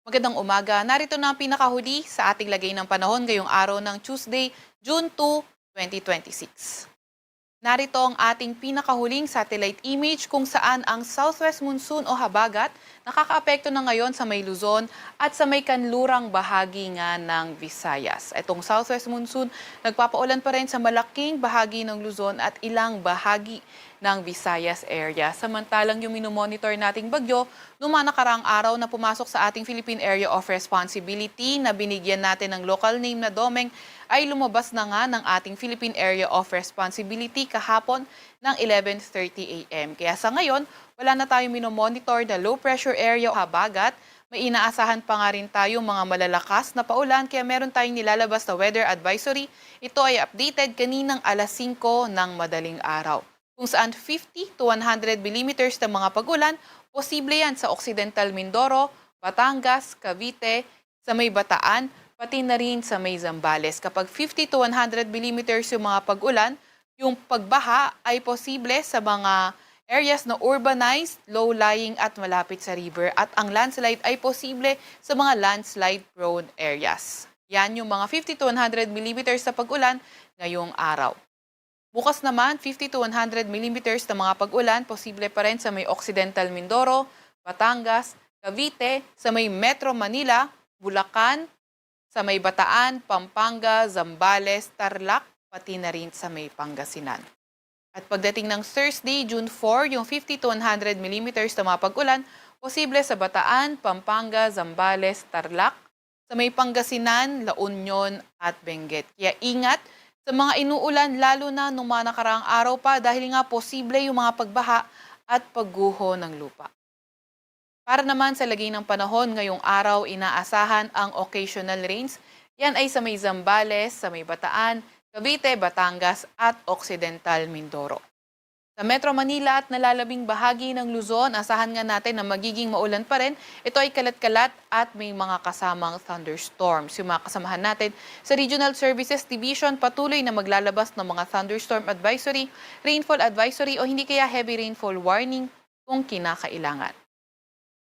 Magandang umaga. Narito na ang pinakahuli sa ating lagay ng panahon ngayong araw ng Tuesday, June 2, 2026. Narito ang ating pinakahuling satellite image kung saan ang southwest monsoon o habagat nakakaapekto na ngayon sa may Luzon at sa may kanlurang bahagi nga ng Visayas. Itong southwest monsoon nagpapaulan pa rin sa malaking bahagi ng Luzon at ilang bahagi ng Visayas area. Samantalang yung minomonitor nating bagyo, noong mga nakaraang araw na pumasok sa ating Philippine Area of Responsibility na binigyan natin ng local name na Domeng, ay lumabas na nga ng ating Philippine Area of Responsibility kahapon ng 11:30 a.m. Kaya sa ngayon, wala na tayong minomonitor na low pressure area o habagat. May inaasahan pa nga rin tayong mga malalakas na paulan kaya meron tayong nilalabas na weather advisory. Ito ay updated kaninang alas 5 ng madaling araw, kung saan 50 to 100 millimeters ng mga pag-ulan, posible yan sa Occidental Mindoro, Batangas, Cavite, sa may Bataan, pati na rin sa may Zambales. Kapag 50 to 100 millimeters yung mga pag-ulan, yung pagbaha ay posible sa mga areas na urbanized, low-lying at malapit sa river. At ang landslide ay posible sa mga landslide-prone areas. Yan yung mga 50 to 100 millimeters na pag-ulan ngayong araw. Bukas naman, 50 to 100 millimeters na mga pag-ulan, posible pa rin sa may Occidental Mindoro, Batangas, Cavite, sa may Metro Manila, Bulacan, sa may Bataan, Pampanga, Zambales, Tarlac, pati na rin sa may Pangasinan. At pagdating ng Thursday, June 4, yung 50 to 100 millimeters na mga pag-ulan, posible sa Bataan, Pampanga, Zambales, Tarlac, sa may Pangasinan, La Union at Benguet. Kaya ingat sa mga inuulan, lalo na nung mga nakaraang araw pa dahil nga posible yung mga pagbaha at pagguho ng lupa. Para naman sa lagay ng panahon ngayong araw, inaasahan ang occasional rains. Yan ay sa may Zambales, sa may Bataan, Cavite, Batangas at Occidental Mindoro. Sa Metro Manila at nalalabing bahagi ng Luzon, asahan nga natin na magiging maulan pa rin. Ito ay kalat-kalat at may mga kasamang thunderstorms. Yung mga kasamahan natin sa Regional Services Division patuloy na maglalabas ng mga thunderstorm advisory, rainfall advisory o hindi kaya heavy rainfall warning kung kinakailangan.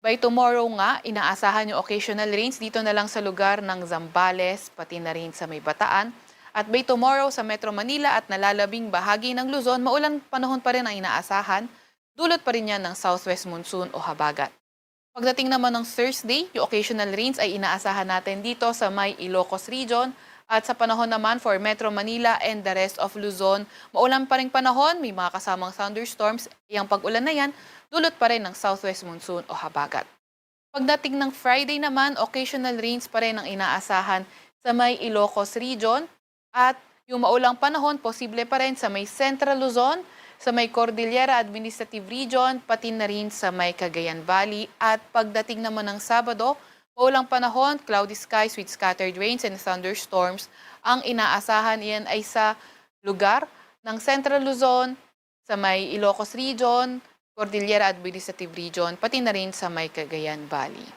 By tomorrow nga, inaasahan yung occasional rains dito na lang sa lugar ng Zambales, pati na rin sa may Bataan. At by tomorrow sa Metro Manila at nalalabing bahagi ng Luzon, maulan panahon pa rin ang inaasahan. Dulot pa rin yan ng southwest monsoon o habagat. Pagdating naman ng Thursday, yung occasional rains ay inaasahan natin dito sa may Ilocos region. At sa panahon naman for Metro Manila and the rest of Luzon, maulan pa rin panahon, may mga kasamang thunderstorms. Yung pag-ulan na yan, dulot pa rin ng southwest monsoon o habagat. Pagdating ng Friday naman, occasional rains pa rin ang inaasahan sa may Ilocos region. At yung maulang panahon, posible pa rin sa may Central Luzon, sa may Cordillera Administrative Region, pati na rin sa may Cagayan Valley. At pagdating naman ng Sabado, maulang panahon, cloudy skies with scattered rains and thunderstorms. Ang inaasahan iyan ay sa lugar ng Central Luzon, sa may Ilocos Region, Cordillera Administrative Region, pati na rin sa may Cagayan Valley.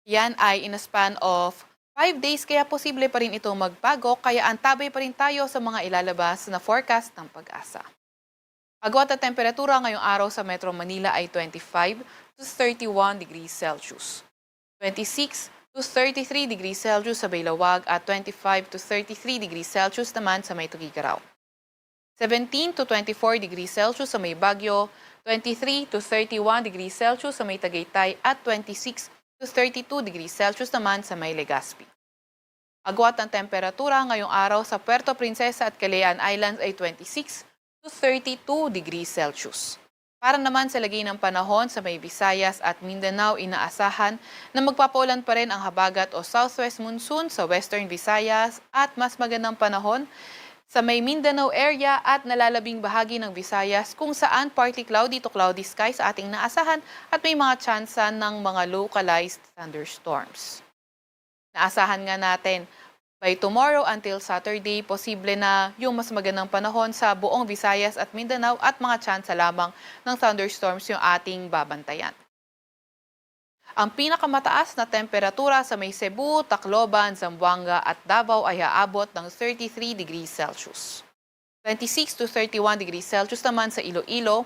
Yan ay in a span of 5 days, kaya posible pa rin itong magbago, kaya antabay pa rin tayo sa mga ilalabas na forecast ng Pag-asa. Agwat at temperatura ngayong araw sa Metro Manila ay 25 to 31 degrees Celsius. 26 to 33 degrees Celsius sa Baylawag at 25 to 33 degrees Celsius naman sa may Tugigaraw. 17 to 24 degrees Celsius sa may Baguio, 23 to 31 degrees Celsius sa may Tagaytay at 26 to 32 degrees Celsius naman sa may Legazpi. Agwat ang temperatura ngayong araw sa Puerto Princesa at Calayan Islands ay 26 to 32 degrees Celsius. Para naman sa lagay ng panahon sa may Visayas at Mindanao, inaasahan na magpapaulan pa rin ang habagat o southwest monsoon sa Western Visayas at mas magandang panahon sa may Mindanao area at nalalabing bahagi ng Visayas kung saan partly cloudy to cloudy skies sa ating naasahan at may mga tsansa ng mga localized thunderstorms. Naasahan nga natin by tomorrow until Saturday, posible na yung mas magandang panahon sa buong Visayas at Mindanao at mga tsansa lamang ng thunderstorms yung ating babantayan. Ang pinakamataas na temperatura sa may Cebu, Tacloban, Zamboanga at Davao ay aabot ng 33 degrees Celsius. 26 to 31 degrees Celsius naman sa Iloilo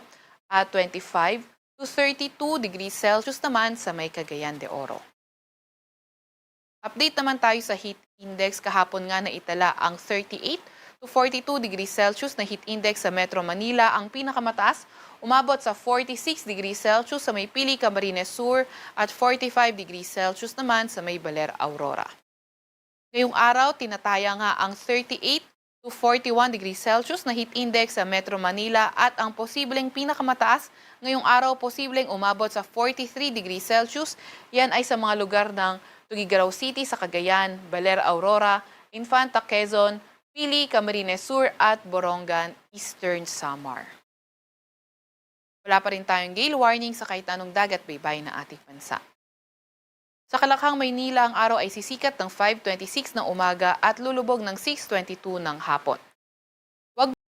at 25 to 32 degrees Celsius naman sa may Cagayan de Oro. Update naman tayo sa heat index. Kahapon nga na itala ang 38 to 42 degrees Celsius na heat index sa Metro Manila. Ang pinakamataas, umabot sa 46 degrees Celsius sa may Pili, Camarines Sur at 45 degrees Celsius naman sa may Baler, Aurora. Ngayong araw, tinataya nga ang 38 to 41 degrees Celsius na heat index sa Metro Manila at ang posibleng pinakamataas ngayong araw posibleng umabot sa 43 degrees Celsius. Yan ay sa mga lugar ng Tuguegarao City sa Cagayan, Baler, Aurora, Infanta, Quezon, Pili, Camarines Sur at Borongan, Eastern Samar. Wala pa rin tayong gale warning sa kahit anong dagat baybayin ng ating bansa. Sa Kalakhang, Maynila, ang araw ay sisikat ng 5:26 ng umaga at lulubog ng 6:22 ng hapon.